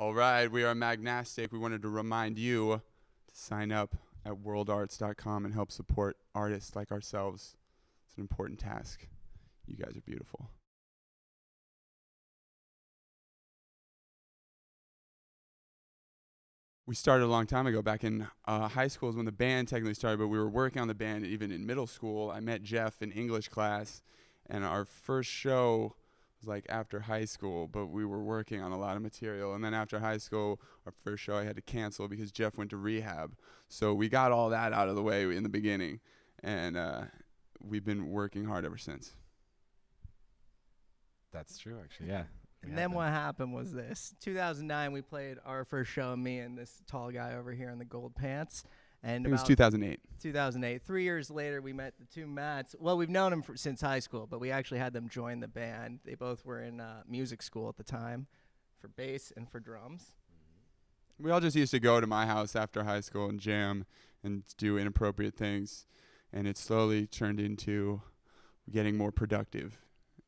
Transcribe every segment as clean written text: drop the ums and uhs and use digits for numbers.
All right, we are Magnastic. We wanted to remind you to sign up at WorldArts.com and help support artists like ourselves. It's an important task. You guys are beautiful. We started a long time ago. Back in high school is when the band technically started, but we were working on the band even in middle school. I met Jeff in English class, and our first show was like after high school, but we were working on a lot of material. And then after high school, our first show I had to cancel because Jeff went to rehab. So we got all that out of the way in the beginning, and we've been working hard ever since. That's true, actually, yeah. And then what happened was this. 2009, we played our first show, me and this tall guy over here in the gold pants. And It was 2008. 2008. 3 years later, we met the two Matts. Well, we've known them since high school, but we actually had them join the band. They both were in music school at the time for bass and for drums. We all just used to go to my house after high school and jam and do inappropriate things. And it slowly turned into getting more productive.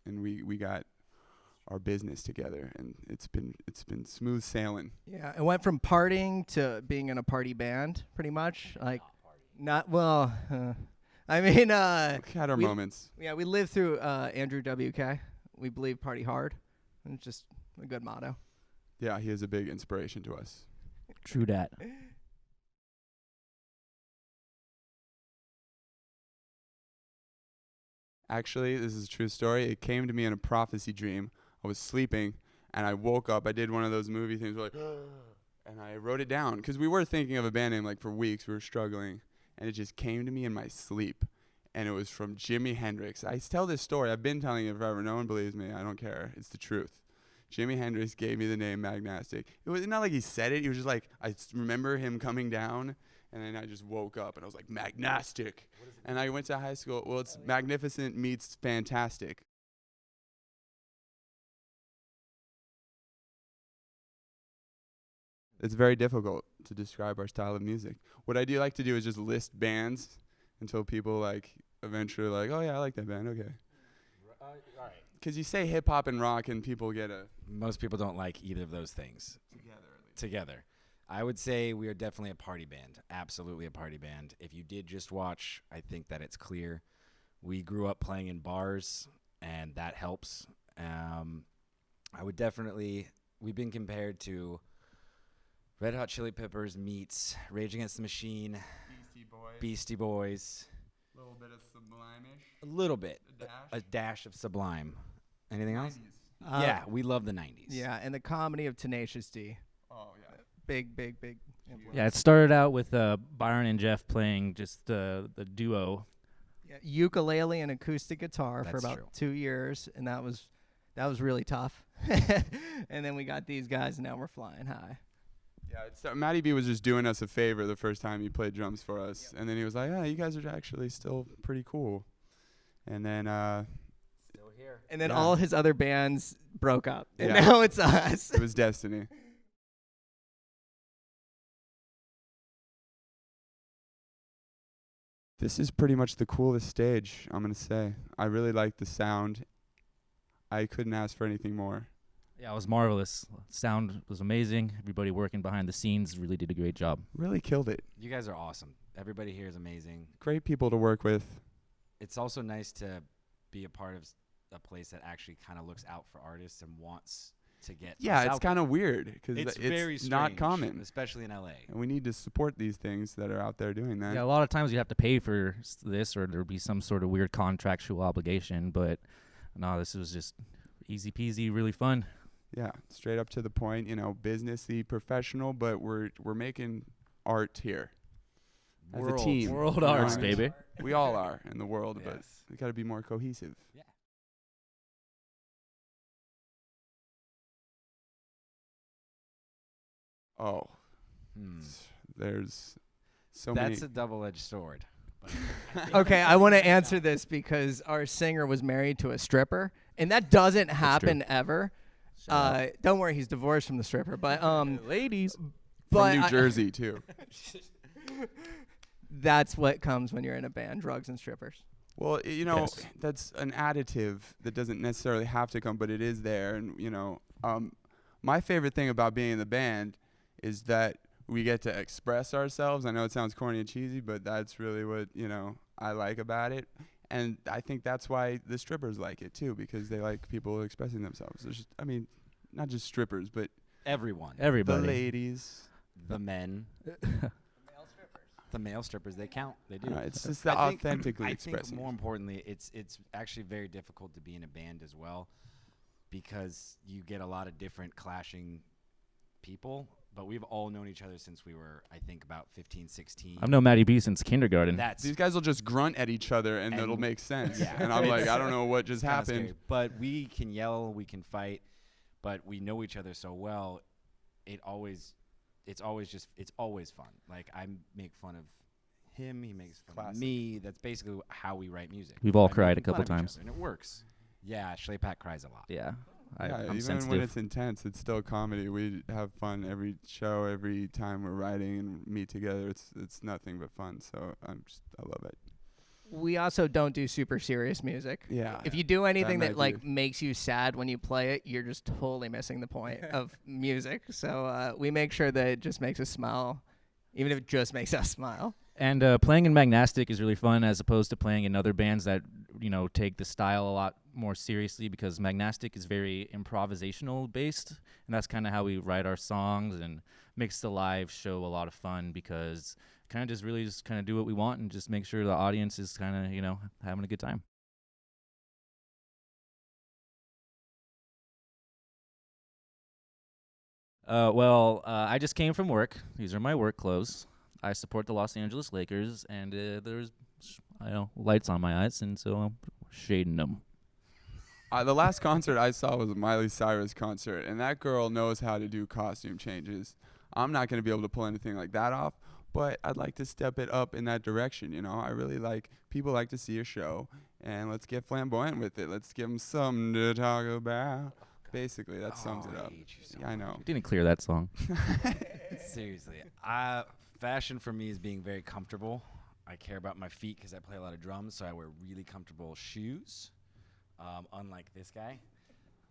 And we got our business together, and it's been smooth sailing. Yeah, it went from partying to being in a party band, pretty much. Like, not well. I mean, We had our moments. Yeah, we lived through Andrew WK. We believe party hard. And it's just a good motto. Yeah, he is a big inspiration to us. True dat. Actually, this is a true story. It came to me in a prophecy dream. I was sleeping, and I woke up. I did one of those movie things where and I wrote it down because we were thinking of a band name like for weeks. We were struggling, and it just came to me in my sleep, and it was from Jimi Hendrix. I tell this story. I've been telling it forever. No one believes me. I don't care. It's the truth. Jimi Hendrix gave me the name Magnastic. It was not like he said it. He was just like, I remember him coming down, and then I just woke up, and I was like, Magnastic. And I went to high school. Well, it's magnificent meets fantastic. It's very difficult to describe our style of music. What I do like to do is just list bands until people like eventually like, oh yeah, I like that band. Okay. All right. Because you say hip hop and rock and people get a Most people don't like either of those things together. I would say we are definitely a party band. Absolutely a party band. If you did just watch, I think that it's clear. We grew up playing in bars, and that helps. I would definitely, we've been compared to Red Hot Chili Peppers meets Rage Against the Machine, Beastie Boys. A little bit of Sublime-ish. A little bit. A A dash of Sublime. Anything else? 90s. Yeah, we love the 90s. Yeah, and the comedy of Tenacious D. Oh yeah. Big influence. Yeah, it started out with Byron and Jeff playing just the duo. Yeah, ukulele and acoustic guitar for That's about true. 2 years, and that was really tough. And then we got these guys, and now we're flying high. Yeah, Matty B was just doing us a favor the first time he played drums for us, and then he was like, "Yeah, you guys are actually still pretty cool." And then Still here. And then Yeah. all his other bands broke up, and Yeah. now it's us. it was destiny. This is pretty much the coolest stage, I'm gonna say. I really like the sound. I couldn't ask for anything more. Yeah, it was marvelous. Sound was amazing. Everybody working behind the scenes really did a great job. Really killed it. You guys are awesome. Everybody here is amazing. Great people to work with. It's also nice to be a part of a place that actually kind of looks out for artists and wants to get. Yeah, us it's out kind of weird because It's it's very not strange, common. especially in LA. And we need to support these things that are out there doing that. Yeah, a lot of times you have to pay for this, or there'll be some sort of weird contractual obligation. But no, this was just easy peasy, really fun. Yeah, straight up to the point, businessy, professional, but we're making art here as a team. World you know arts, what I mean? baby. We all are in the world, but Yes. we got to be more cohesive. Yeah. Oh, Hmm. there's so many. That's a double-edged sword. Okay, I want to answer this because our singer was married to a stripper, and that doesn't happen ever. Don't worry, he's divorced from the stripper, but Ladies. but From New I- Jersey too. that's what comes when you're in a band: drugs and strippers. Well, Yes. that's an additive that doesn't necessarily have to come, but it is there. And my favorite thing about being in the band is that we get to express ourselves. I know it sounds corny and cheesy, but that's really what, I like about it. And I think that's why the strippers like it too, because they like people expressing themselves. There's just, not just strippers, but Everyone. Everybody. the ladies. The men. The male strippers, they count. They do. It's just the I think- authentically I expressing. think more importantly, it's actually very difficult to be in a band as well, because you get a lot of different clashing people. But we've all known each other since we were, I think, about 15, 16. I've known Maddie B since kindergarten. That's These guys will just grunt at each other, and it'll And- make sense. Yeah. And I'm like, It's- I don't know what just kinda happened. scary. But we can yell, we can fight, but we know each other so well. It's always fun. Like, I make fun of him, he makes fun Classic. of me. That's basically how we write music. We've all By cried a making fun couple of each times. other, and it works. Yeah, Schlepat cries a lot. Yeah. Yeah, I'm even sensitive. when it's intense, it's still comedy. We have fun every show, every time we're writing and meet together. It's nothing but fun. So I love it. We also don't do super serious music. Yeah. If you do anything might that be- like makes you sad when you play it, you're just totally missing the point of music. So we make sure that it just makes us smile, even if it just makes us smile. And playing in Magnastic is really fun as opposed to playing in other bands that, take the style a lot more seriously, because Magnastic is very improvisational based. And that's kind of how we write our songs, and makes the live show a lot of fun, because kind of just kind of do what we want and just make sure the audience is kind of, having a good time. I just came from work. These are my work clothes. I support the Los Angeles Lakers, and there's, lights on my eyes, and so I'm shading them. The last concert I saw was a Miley Cyrus concert, and that girl knows how to do costume changes. I'm not going to be able to pull anything like that off, but I'd like to step it up in that direction, I really people like to see a show, and let's get flamboyant with it. Let's give them something to talk about. Basically, that sums it I up. hate you so Yeah, I know. Didn't clear that song. Seriously. Fashion for me is being very comfortable. I care about my feet because I play a lot of drums, so I wear really comfortable shoes, unlike this guy.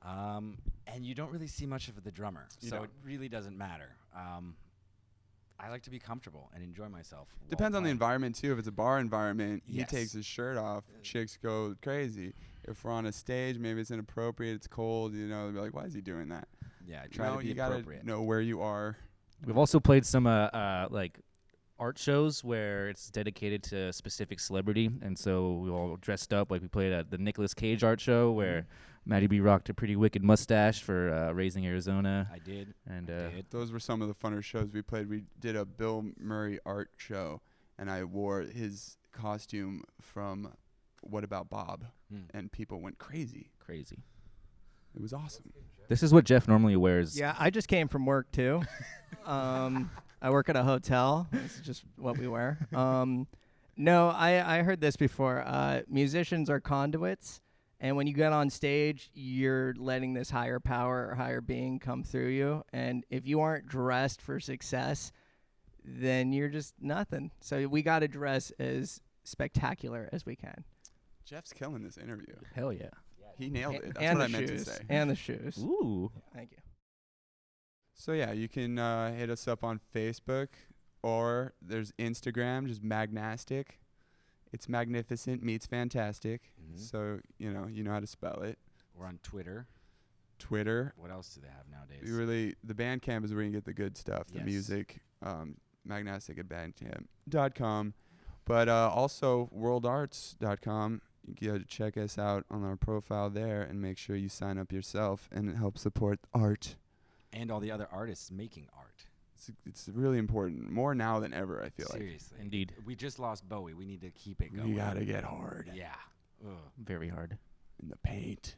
And you don't really see much of the drummer, so it really doesn't matter. I like to be comfortable and enjoy myself. while Depends on the playing. environment, too. If it's a bar environment, he Yes. takes his shirt off, chicks go crazy. If we're on a stage, maybe it's inappropriate, it's cold, they'll be like, why is he doing that? Yeah, I try to be you gotta appropriate. know where you are. We've also played some art shows where it's dedicated to a specific celebrity, and so we all dressed up. Like we played at the Nicolas Cage art show where Maddie B rocked a pretty wicked mustache for Raising Arizona. I did. And I did. Those were some of the funner shows we played. We did a Bill Murray art show, and I wore his costume from What About Bob, and people went crazy. Crazy. It was awesome. This is what Jeff normally wears. Yeah, I just came from work too. I work at a hotel. This is just what we wear. No, I heard this before. Musicians are conduits, and when you get on stage, you're letting this higher power or higher being come through you. And if you aren't dressed for success, then you're just nothing. So we got to dress as spectacular as we can. Jeff's killing this interview. Hell yeah. He nailed it. That's and what I the meant shoes. to say. And the shoes. Ooh. Thank you. So yeah, you can hit us up on Facebook, or there's Instagram, just Magnastic. It's magnificent meets fantastic. So you know how to spell it. We're on Twitter. Twitter. What else do they have nowadays? The Bandcamp is where you get the good stuff, the Yes. music. Magnastic at bandcamp.com, but also worldarts.com. You gotta check us out on our profile there, and make sure you sign up yourself and help support art. And all the other artists making art. It's really important, more now than ever. I feel Seriously. Indeed. We just lost Bowie. We need to keep it like going. we gotta get hard Yeah. Ugh. Very hard. in the paint.